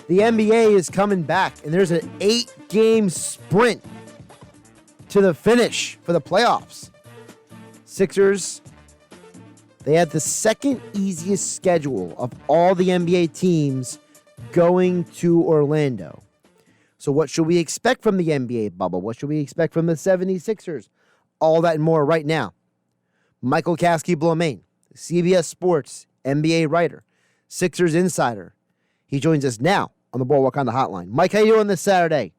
the NBA is coming back, and there's an 8-game sprint to the finish for the playoffs. Sixers, they had the second easiest schedule of all the NBA teams going to Orlando. So what should we expect from the NBA bubble? What should we expect from the 76ers? All that and more right now. Michael Kaskey-Blomain, CBS Sports NBA writer, Sixers insider. He joins us now on the Boardwalk on the Hotline. Mike, how you doing this Saturday?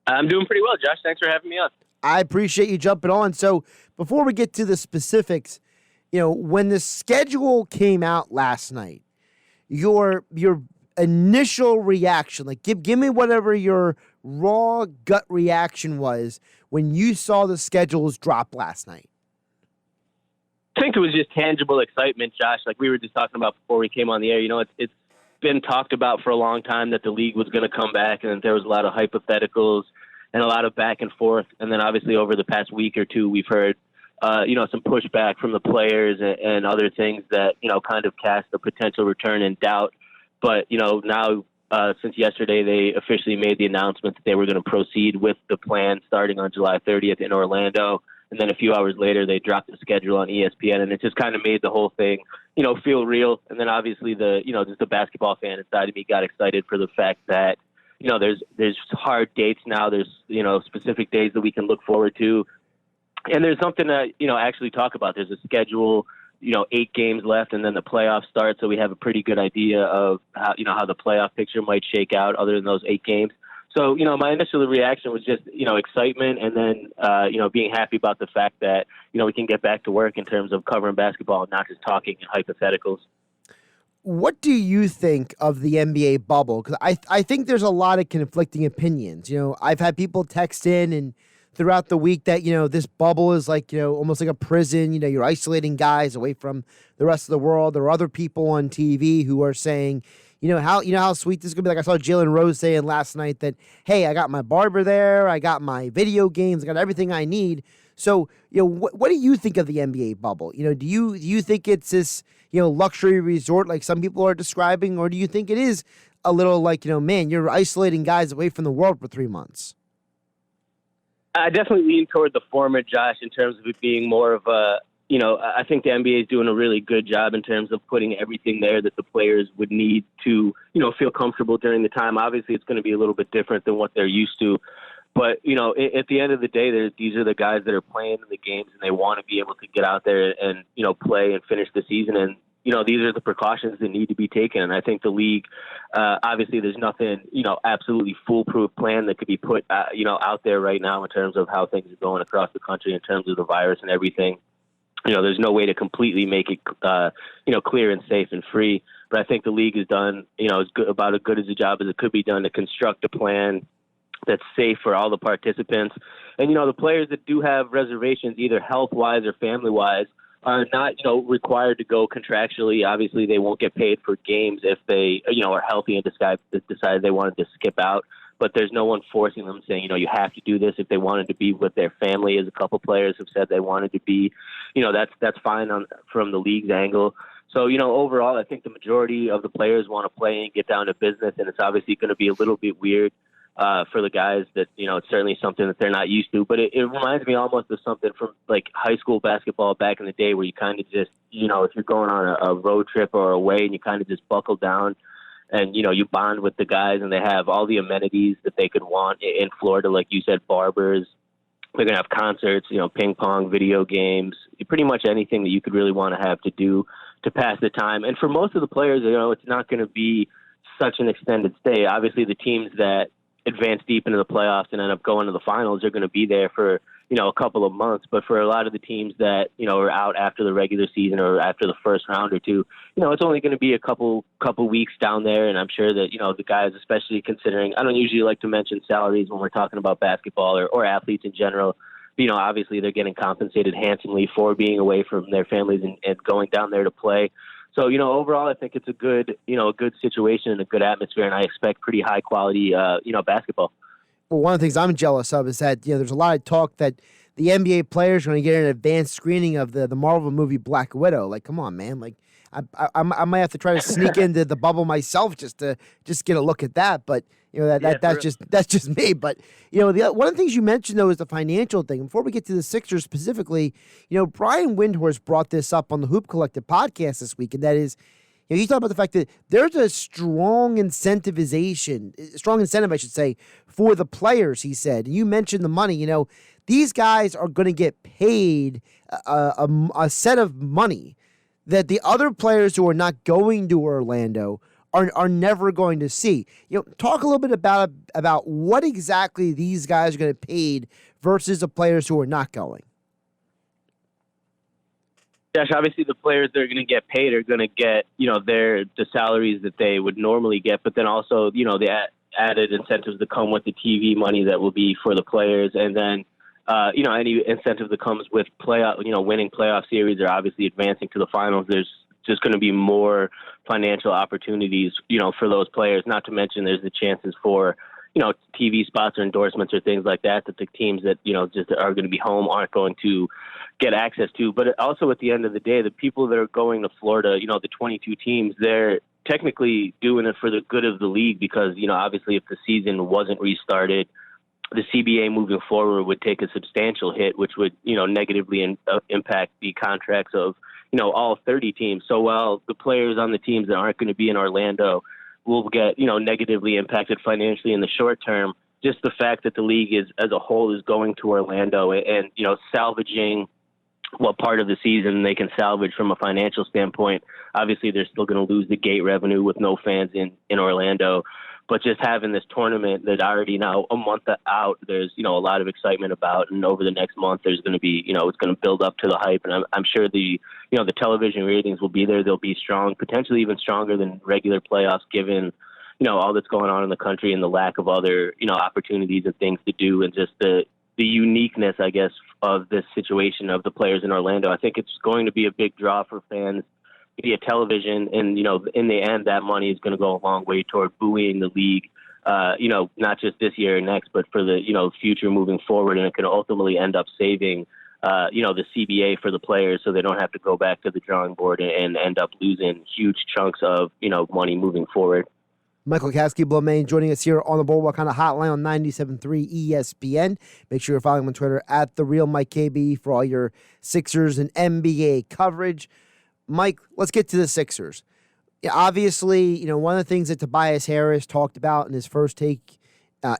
I'm doing pretty well, Josh. Thanks for having me on. I appreciate you jumping on. So before we get to the specifics, when the schedule came out last night, your initial reaction, like give me whatever your raw gut reaction was when you saw the schedules drop last night. I think it was just tangible excitement, Josh. Like we were just talking about before we came on the air. It's been talked about for a long time that the league was going to come back, and there was a lot of hypotheticals and a lot of back and forth. And then obviously over the past week or two, we've heard, some pushback from the players and other things that, kind of cast the potential return in doubt. But, now since yesterday, they officially made the announcement that they were going to proceed with the plan starting on July 30th in Orlando. And then a few hours later, they dropped the schedule on ESPN, and it just kind of made the whole thing, feel real. And then obviously just the basketball fan inside of me got excited for the fact that, there's hard dates now. There's, specific days that we can look forward to. And there's something to, actually talk about. There's a schedule, 8 games left, and then the playoffs start. So we have a pretty good idea of how the playoff picture might shake out other than those 8 games. So, my initial reaction was just, excitement, and then, being happy about the fact that, we can get back to work in terms of covering basketball and not just talking in hypotheticals. What do you think of the NBA bubble? Because I think there's a lot of conflicting opinions. I've had people text in and throughout the week that, this bubble is like, almost like a prison. You're isolating guys away from the rest of the world. There are other people on TV who are saying, how sweet this is going to be. Like I saw Jalen Rose saying last night that, hey, I got my barber there. I got my video games. I got everything I need. So, what do you think of the NBA bubble? Do you think it's this, luxury resort like some people are describing, or do you think it is a little like, man, you're isolating guys away from the world for 3 months? I definitely lean toward the former, Josh, in terms of it being more of a, I think the NBA is doing a really good job in terms of putting everything there that the players would need to, feel comfortable during the time. Obviously, it's going to be a little bit different than what they're used to. But, at the end of the day, these are the guys that are playing in the games, and they want to be able to get out there and, play and finish the season. And, these are the precautions that need to be taken. And I think the league, obviously there's nothing, absolutely foolproof plan that could be put, out there right now in terms of how things are going across the country in terms of the virus and everything. There's no way to completely make it, clear and safe and free. But I think the league has done, about as good as a job as it could be done to construct a plan that's safe for all the participants. And, the players that do have reservations, either health-wise or family-wise, are not, required to go contractually. Obviously, they won't get paid for games if they, are healthy and decide they wanted to skip out. But there's no one forcing them, saying, you have to do this if they wanted to be with their family, as a couple players have said they wanted to be. That's fine from the league's angle. So, overall, I think the majority of the players want to play and get down to business, and it's obviously going to be a little bit weird for the guys that, it's certainly something that they're not used to. But it reminds me almost of something from, like, high school basketball back in the day where you kind of just, if you're going on a road trip or away and you kind of just buckle down and, you bond with the guys, and they have all the amenities that they could want in Florida. Like you said, barbers, they're going to have concerts, ping pong, video games, pretty much anything that you could really want to have to do to pass the time. And for most of the players, it's not going to be such an extended stay. Obviously, the teams that advance deep into the playoffs and end up going to the finals are going to be there for, a couple of months. But for a lot of the teams that, are out after the regular season or after the first round or two, it's only going to be a couple weeks down there. And I'm sure that, the guys, especially considering, I don't usually like to mention salaries when we're talking about basketball or athletes in general. Obviously they're getting compensated handsomely for being away from their families and going down there to play. So, overall, I think it's a good situation and a good atmosphere, and I expect pretty high quality, basketball. Well, one of the things I'm jealous of is that, there's a lot of talk that the NBA players are going to get an advanced screening of the Marvel movie Black Widow. Like, come on, man. Like, I might have to try to sneak into the bubble myself just to get a look at that. But that's just me. But one of the things you mentioned though is the financial thing. Before we get to the Sixers specifically, Brian Windhorst brought this up on the Hoop Collective podcast this week, and that is, he talked about the fact that there's a strong incentive, I should say, for the players. He said, and you mentioned the money. These guys are going to get paid a set of money that the other players who are not going to Orlando are never going to see. Talk a little bit about what exactly these guys are going to get paid versus the players who are not going. Josh, obviously the players that are going to get paid are going to get, the salaries that they would normally get, but then also, the added incentives that come with the TV money that will be for the players. And then, any incentive that comes with winning playoff series or obviously advancing to the finals. There's just going to be more financial opportunities, for those players, not to mention there's the chances for, TV spots or endorsements or things like that the teams that, just are going to be home aren't going to get access to. But also at the end of the day, the people that are going to Florida, the 22 teams, they're technically doing it for the good of the league because, obviously if the season wasn't restarted, the CBA moving forward would take a substantial hit, which would, negatively impact the contracts of, all 30 teams. So while the players on the teams that aren't going to be in Orlando will get, negatively impacted financially in the short term, just the fact that the league as a whole is going to Orlando and salvaging what part of the season they can salvage from a financial standpoint. Obviously, they're still going to lose the gate revenue with no fans in Orlando. But just having this tournament that already now a month out, there's, a lot of excitement about. And over the next month, there's going to be, it's going to build up to the hype. And I'm sure the television ratings will be there. They'll be strong, potentially even stronger than regular playoffs, given, all that's going on in the country and the lack of other, opportunities and things to do. And just the uniqueness, I guess, of this situation of the players in Orlando. I think it's going to be a big draw for fans via television. And, in the end, that money is going to go a long way toward buoying the league, not just this year and next, but for the, future moving forward. And it can ultimately end up saving, the CBA for the players so they don't have to go back to the drawing board and end up losing huge chunks of, money moving forward. Michael Kaskey-Blomain joining us here on the Boardwalk kind of hotline on 97.3 ESPN. Make sure you're following him on Twitter at @TheRealMikeKB for all your Sixers and NBA coverage. Mike, let's get to the Sixers. Obviously, one of the things that Tobias Harris talked about in his first take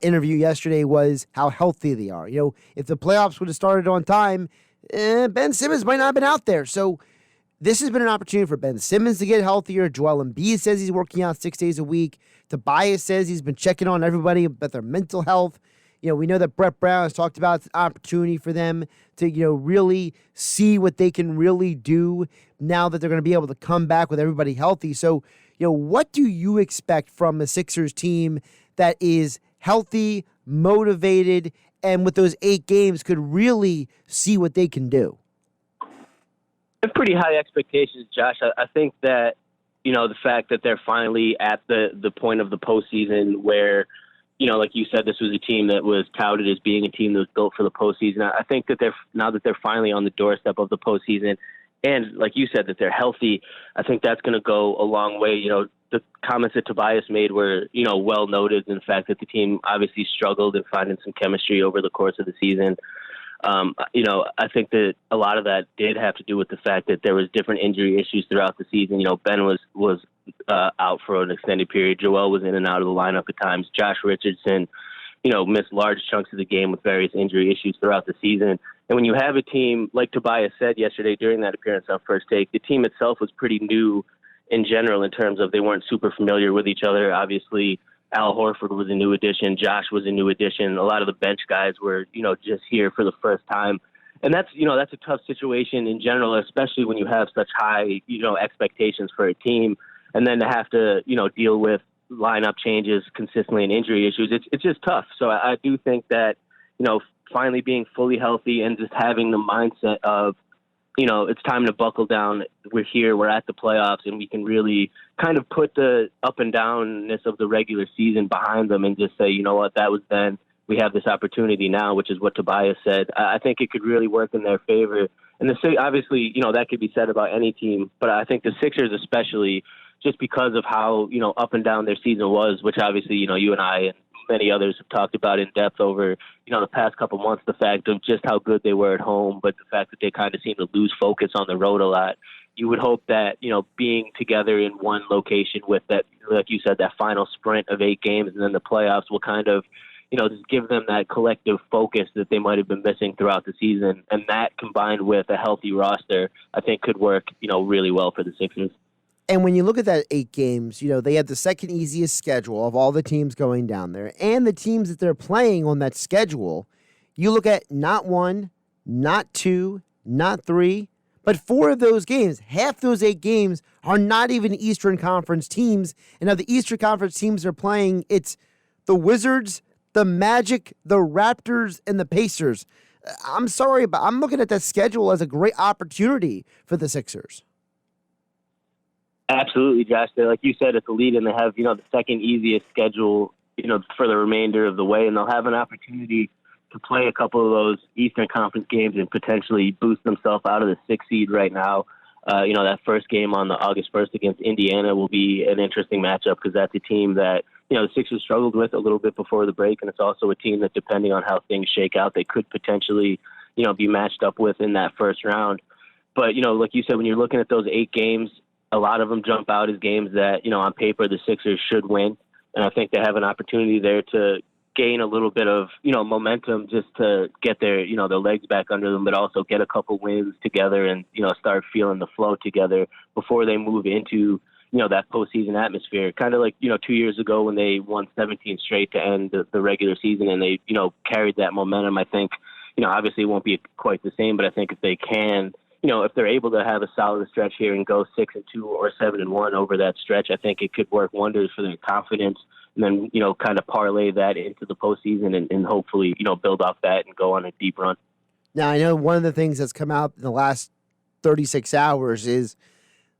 interview yesterday was how healthy they are. If the playoffs would have started on time, Ben Simmons might not have been out there. So this has been an opportunity for Ben Simmons to get healthier. Joel Embiid says he's working out 6 days a week. Tobias says he's been checking on everybody about their mental health. We know that Brett Brown has talked about it's an opportunity for them to, really see what they can really do now that they're going to be able to come back with everybody healthy. So, what do you expect from a Sixers team that is healthy, motivated, and with those 8 games could really see what they can do? I have pretty high expectations, Josh. I think that, the fact that they're finally at the point of the postseason where, like you said, this was a team that was touted as being a team that was built for the postseason. I think that they're finally on the doorstep of the postseason, and like you said, that they're healthy, I think that's going to go a long way. The comments that Tobias made were, well noted in the fact that the team obviously struggled in finding some chemistry over the course of the season. I think that a lot of that did have to do with the fact that there was different injury issues throughout the season. Ben was out for an extended period. Joel was in and out of the lineup at times. Josh Richardson, missed large chunks of the game with various injury issues throughout the season. And when you have a team, like Tobias said yesterday during that appearance on First Take, the team itself was pretty new in general in terms of they weren't super familiar with each other. Obviously, Al Horford was a new addition. Josh was a new addition. A lot of the bench guys were, just here for the first time. And that's a tough situation in general, especially when you have such high, expectations for a team. And then to have to, deal with lineup changes consistently and injury issues, it's just tough. So I do think that, finally being fully healthy and just having the mindset of, it's time to buckle down. We're here, we're at the playoffs, and we can really kind of put the up and downness of the regular season behind them and just say, you know what, that was then. We have this opportunity now, which is what Tobias said. I think it could really work in their favor And obviously, that could be said about any team, but I think the Sixers especially, just because of how, up and down their season was, which obviously, you and I and many others have talked about in depth over, the past couple months, the fact of just how good they were at home, but the fact that they kind of seem to lose focus on the road a lot. You would hope that, being together in one location with that, like you said, that final sprint of 8 games and then the playoffs will kind of, just give them that collective focus that they might have been missing throughout the season. And that combined with a healthy roster, I think could work, really well for the Sixers. And when you look at that 8 games, they have the second easiest schedule of all the teams going down there. And the teams that they're playing on that schedule, you look at not 1, not 2, not 3, but 4 of those games, half those 8 games are not even Eastern Conference teams. And now the Eastern Conference teams are playing, it's the Wizards, the Magic, the Raptors, and the Pacers. I'm sorry, but I'm looking at that schedule as a great opportunity for the Sixers. Absolutely, Josh. Like you said, it's a lead, and they have, the second easiest schedule, for the remainder of the way, and they'll have an opportunity to play a couple of those Eastern Conference games and potentially boost themselves out of the 6th seed right now. That first game on the August 1st against Indiana will be an interesting matchup because that's a team that, the Sixers struggled with a little bit before the break, and it's also a team that, depending on how things shake out, they could potentially, be matched up with in that first round. But, like you said, when you're looking at those 8 games, a lot of them jump out as games that, on paper, the Sixers should win. And I think they have an opportunity there to gain a little bit of, momentum just to get their legs back under them, but also get a couple wins together and, start feeling the flow together before they move into, that postseason atmosphere. Kind of like, 2 years ago when they won 17 straight to end the regular season and they, carried that momentum. I think, obviously it won't be quite the same, but I think if they can, if they're able to have a solid stretch here and go 6-2 or 7-1 over that stretch, I think it could work wonders for their confidence. And then, kind of parlay that into the postseason and hopefully, build off that and go on a deep run. Now, I know one of the things that's come out in the last 36 hours is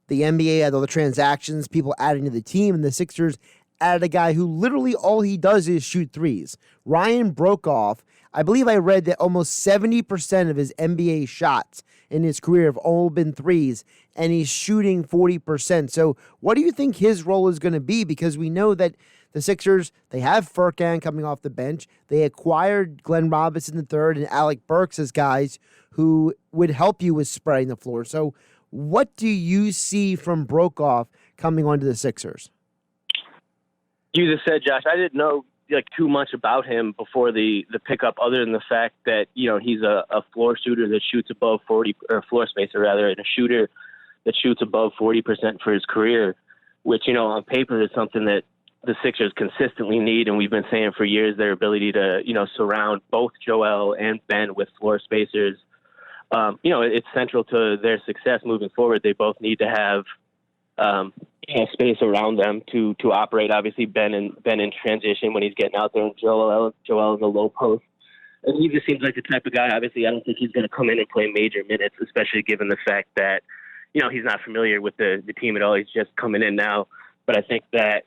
the NBA had all the transactions, people adding to the team, and the Sixers added a guy who literally all he does is shoot threes. Ryan Brokoff, I believe I read that almost 70% of his NBA shots in his career have all been threes, and he's shooting 40%. So what do you think his role is going to be? Because we know that the Sixers, they have Furkan coming off the bench. They acquired Glenn Robinson III and Alec Burks as guys who would help you with spreading the floor. So what do you see from Brokoff coming onto the Sixers? You just said, Josh, I didn't know too much about him before the pickup, other than the fact that he's a floor shooter that shoots above 40, or floor spacer rather, and a shooter that shoots above 40% for his career, which on paper is something that the Sixers consistently need, and we've been saying for years their ability to surround both Joel and Ben with floor spacers. It's central to their success moving forward. They both need to have space around them to operate. Obviously, Ben in transition when he's getting out there, and Joel in the low post. And he just seems like the type of guy. Obviously, I don't think he's going to come in and play major minutes, especially given the fact that he's not familiar with the team at all. He's just coming in now. But I think that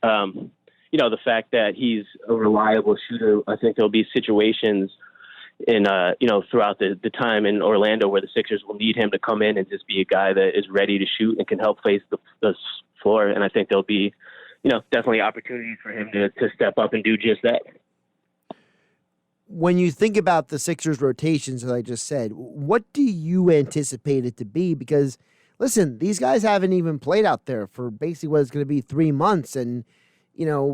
the fact that he's a reliable shooter, I think there'll be situations in throughout the time in Orlando where the Sixers will need him to come in and just be a guy that is ready to shoot and can help face the floor. And I think there'll be, definitely opportunities for him to step up and do just that. When you think about the Sixers rotations, as I just said, what do you anticipate it to be? Because, listen, these guys haven't even played out there for basically what is going to be 3 months, and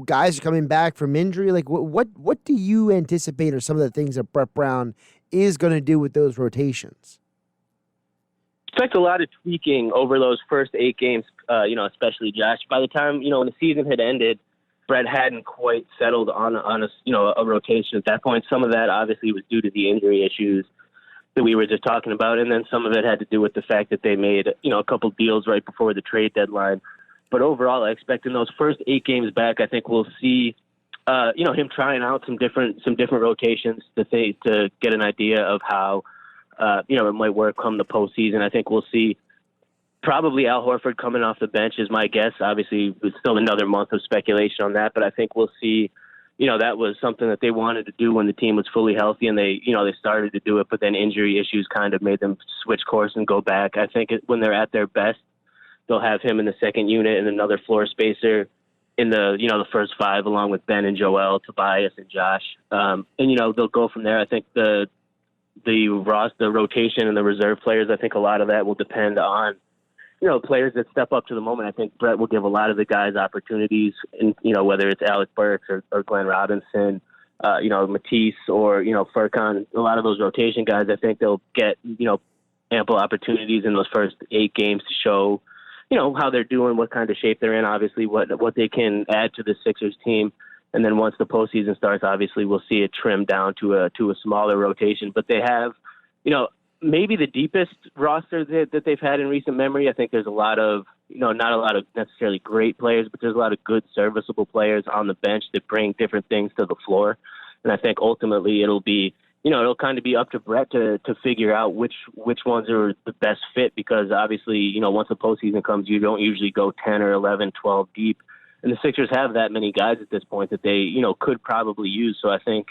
guys are coming back from injury. Like, what do you anticipate are some of the things that Brett Brown is going to do with those rotations? Expect a lot of tweaking over those first 8 games, especially Josh. By the time, when the season had ended, Brett hadn't quite settled on a rotation at that point. Some of that obviously was due to the injury issues that we were just talking about, and then some of it had to do with the fact that they made a couple deals right before the trade deadline. But overall, I expect in those first 8 games back, I think we'll see him trying out some different rotations to get an idea of how it might work come the postseason. I think we'll see probably Al Horford coming off the bench is my guess. Obviously, it's still another month of speculation on that, but I think we'll see that was something that they wanted to do when the team was fully healthy, and they started to do it, but then injury issues kind of made them switch course and go back. I think when they're at their best, they'll have him in the second unit and another floor spacer in the first five, along with Ben and Joel, Tobias and Josh. And they'll go from there. I think the rotation and the reserve players, I think a lot of that will depend on, players that step up to the moment. I think Brett will give a lot of the guys opportunities, and whether it's Alec Burks or Glenn Robinson, Matisse or Furkan, a lot of those rotation guys. I think they'll get ample opportunities in those first 8 games to show how they're doing, what kind of shape they're in. Obviously, what they can add to the Sixers team. And then once the postseason starts, obviously we'll see it trimmed down to a smaller rotation. But they have, maybe the deepest roster that they've had in recent memory. I think there's a lot of, not a lot of necessarily great players, but there's a lot of good serviceable players on the bench that bring different things to the floor. And I think ultimately it'll be, it'll kind of be up to Brett to figure out which ones are the best fit, because obviously, once the postseason comes, you don't usually go 10 or 11, 12 deep. And the Sixers have that many guys at this point that they, could probably use. So I think,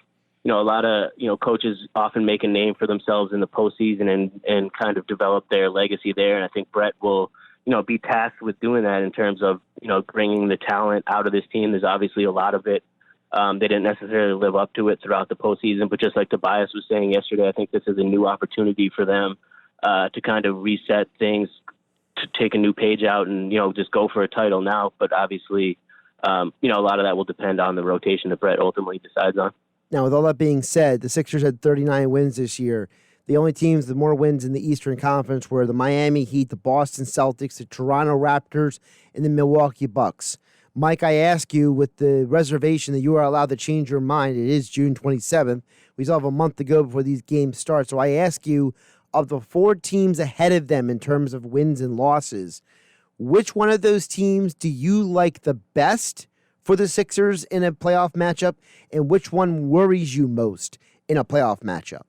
a lot of, coaches often make a name for themselves in the postseason and kind of develop their legacy there. And I think Brett will, be tasked with doing that in terms of, bringing the talent out of this team. There's obviously a lot of it. They didn't necessarily live up to it throughout the postseason, but just like Tobias was saying yesterday, I think this is a new opportunity for them to kind of reset things, to take a new page out and, just go for a title now. But obviously, a lot of that will depend on the rotation that Brett ultimately decides on. Now, with all that being said, the Sixers had 39 wins this year. The only teams with more wins in the Eastern Conference were the Miami Heat, the Boston Celtics, the Toronto Raptors, and the Milwaukee Bucks. Mike, I ask you, with the reservation that you are allowed to change your mind, it is June 27th. We still have a month to go before these games start. So I ask you, of the 4 teams ahead of them in terms of wins and losses, which one of those teams do you like the best for the Sixers in a playoff matchup, and which one worries you most in a playoff matchup?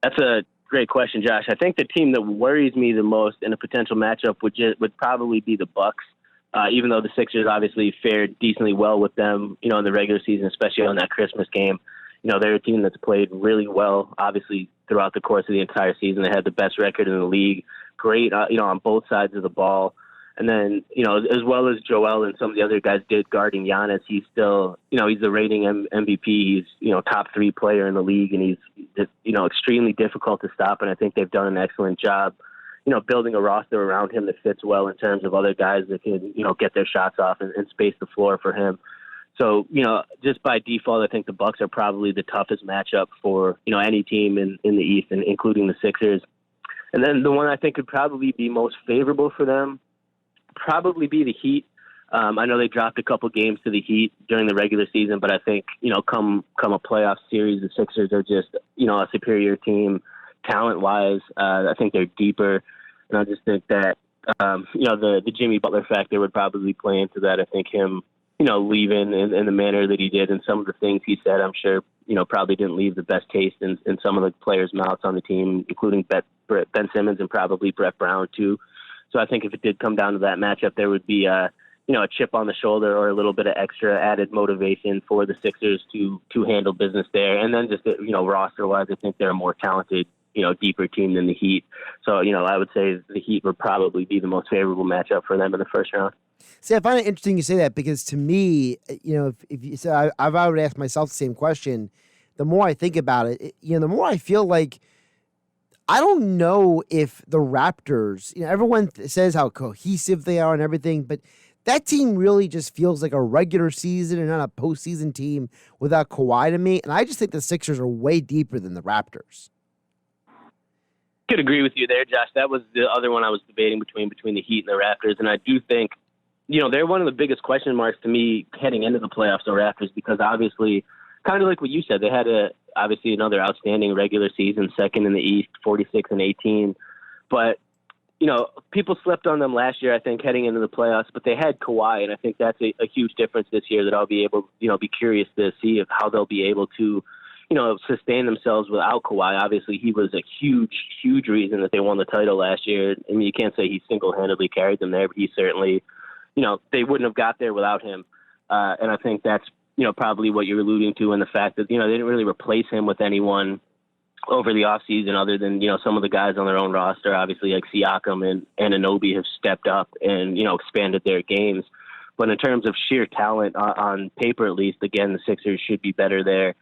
That's a great question, Josh. I think the team that worries me the most in a potential matchup would probably be the Bucks. Even though the Sixers obviously fared decently well with them, in the regular season, especially on that Christmas game. They're a team that's played really well, obviously, throughout the course of the entire season. They had the best record in the league. Great, on both sides of the ball. And then, as well as Joel and some of the other guys did guarding Giannis, he's still, he's the reigning MVP. He's, top 3 player in the league, and he's, extremely difficult to stop. And I think they've done an excellent job, building a roster around him that fits well in terms of other guys that can, get their shots off and space the floor for him. So, just by default, I think the Bucks are probably the toughest matchup for, any team in the East, and including the Sixers. And then the one I think could probably be most favorable for them, probably be the Heat. I know they dropped a couple games to the Heat during the regular season, but I think, come a playoff series, the Sixers are just, a superior team talent-wise. I think they're deeper. And I just think that, the Jimmy Butler factor would probably play into that. I think him, leaving in the manner that he did and some of the things he said, I'm sure, probably didn't leave the best taste in some of the players' mouths on the team, including Ben Simmons and probably Brett Brown, too. So I think if it did come down to that matchup, there would be a chip on the shoulder or a little bit of extra added motivation for the Sixers to handle business there. And then just, roster-wise, I think they're a more talented, deeper team than the Heat. So, I would say the Heat would probably be the most favorable matchup for them in the first round. See, I find it interesting you say that, because to me, if you say, I've already asked myself the same question. The more I think about it, the more I feel like I don't know if the Raptors, everyone says how cohesive they are and everything, but that team really just feels like a regular season and not a postseason team without Kawhi to me. And I just think the Sixers are way deeper than the Raptors. Could agree with you there, Josh. That was the other one I was debating between the Heat and the Raptors. And I do think, they're one of the biggest question marks to me heading into the playoffs, the Raptors, because obviously, kind of like what you said, they had obviously another outstanding regular season, second in the East, 46-18. But, people slept on them last year, I think, heading into the playoffs, but they had Kawhi, and I think that's a huge difference this year that I'll be able, be curious to see how they'll be able to, sustain themselves without Kawhi. Obviously, he was a huge, huge reason that they won the title last year. I mean, you can't say he single-handedly carried them there, but he certainly, they wouldn't have got there without him. And I think that's probably what you're alluding to, and the fact that, they didn't really replace him with anyone over the offseason other than, some of the guys on their own roster, obviously like Siakam and Anunoby have stepped up and, expanded their games. But in terms of sheer talent on paper, at least, again, the Sixers should be better there.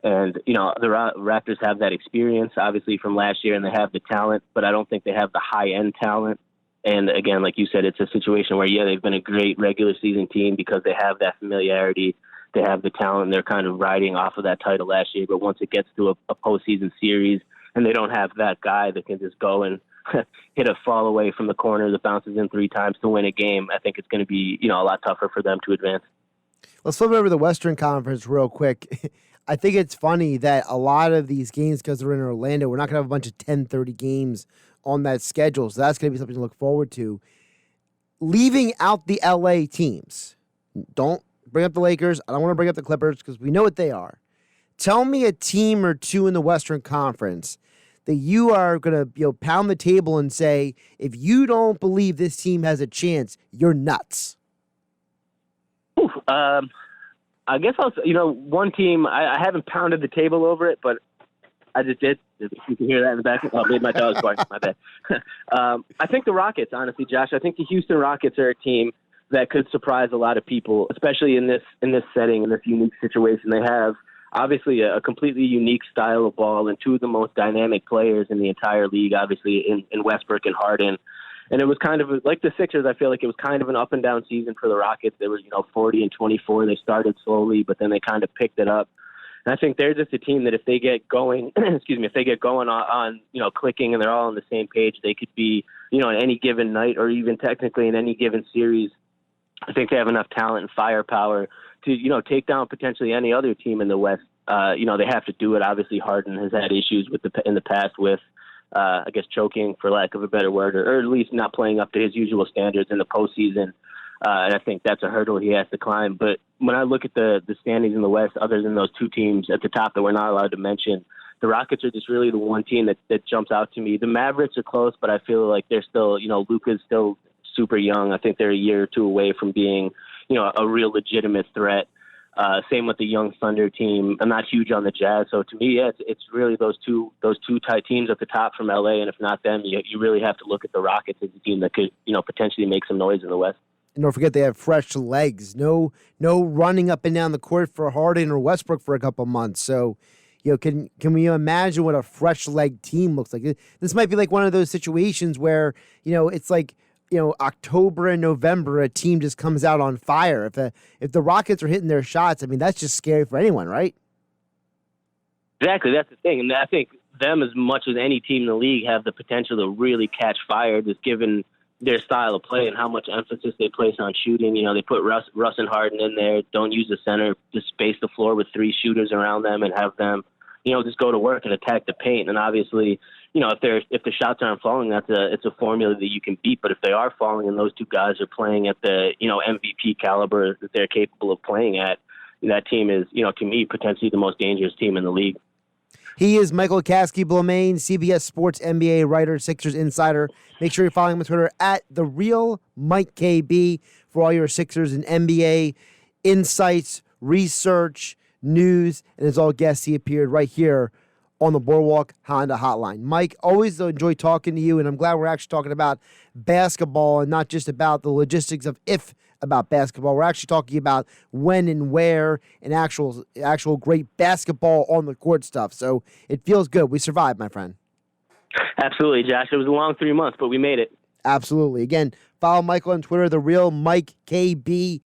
And, the Raptors have that experience, obviously, from last year, and they have the talent, but I don't think they have the high-end talent. And, again, like you said, it's a situation where, they've been a great regular season team because they have that familiarity. They have the talent. They're kind of riding off of that title last year. But once it gets to a postseason series and they don't have that guy that can just go and hit a fall away from the corner that bounces in 3 times to win a game, I think it's going to be, a lot tougher for them to advance. Let's flip over to the Western Conference real quick. I think it's funny that a lot of these games, because they're in Orlando, we're not going to have a bunch of 10:30 games on that schedule. So that's going to be something to look forward to. Leaving out the LA teams. Don't bring up the Lakers. I don't want to bring up the Clippers because we know what they are. Tell me a team or two in the Western Conference that you are going to pound the table and say, if you don't believe this team has a chance, you're nuts. I guess one team, I haven't pounded the table over it, but I just did. If you can hear that in the back, oh, maybe my dog's barking. My bad. I think the Rockets, honestly, Josh. I think the Houston Rockets are a team that could surprise a lot of people, especially in this setting, in this unique situation. They have obviously a completely unique style of ball and 2 of the most dynamic players in the entire league, obviously in Westbrook and Harden. And it was kind of like the Sixers. I feel like it was kind of an up and down season for the Rockets. They were 40-24. They started slowly, but then they kind of picked it up. And I think they're just a team that if they get going, if they get going on clicking and they're all on the same page, they could be, on any given night or even technically in any given series. I think they have enough talent and firepower to, take down potentially any other team in the West. They have to do it. Obviously, Harden has had issues in the past with, I guess, choking, for lack of a better word, or at least not playing up to his usual standards in the postseason. And I think that's a hurdle he has to climb. But when I look at the standings in the West, other than those 2 teams at the top that we're not allowed to mention, the Rockets are just really the one team that jumps out to me. The Mavericks are close, but I feel like they're still, Luka's still super young. I think they're a year or 2 away from being, a real legitimate threat. Same with the young Thunder team. I'm not huge on the Jazz, so to me, it's really those two tight teams at the top from LA. And if not them, you really have to look at the Rockets as a team that could, potentially make some noise in the West. And don't forget they have fresh legs. No running up and down the court for Harden or Westbrook for a couple months. So, can we imagine what a fresh leg team looks like? This might be like one of those situations where it's like, October and November, a team just comes out on fire. If the Rockets are hitting their shots, I mean, that's just scary for anyone, right? Exactly, that's the thing. And I think them, as much as any team in the league, have the potential to really catch fire, just given their style of play and how much emphasis they place on shooting. They put Russ and Harden in there, don't use the center, just space the floor with 3 shooters around them and have them, just go to work and attack the paint. And obviously, if the shots aren't falling, it's a formula that you can beat. But if they are falling and those 2 guys are playing at the, MVP caliber that they're capable of playing at, that team is, to me, potentially the most dangerous team in the league. He is Michael Kaskey-Blomain, CBS Sports NBA writer, Sixers insider. Make sure you're following him on Twitter at @TheRealMikeKB for all your Sixers and NBA insights, research, news, and as all guests, he appeared right here on the Boardwalk Honda Hotline. Mike, always enjoy talking to you, and I'm glad we're actually talking about basketball and not just about the logistics of about basketball. We're actually talking about when and where and actual great basketball on the court stuff. So it feels good. We survived, my friend. Absolutely, Josh. It was a long 3 months, but we made it. Absolutely. Again, follow Michael on Twitter, @TheRealMikeKB.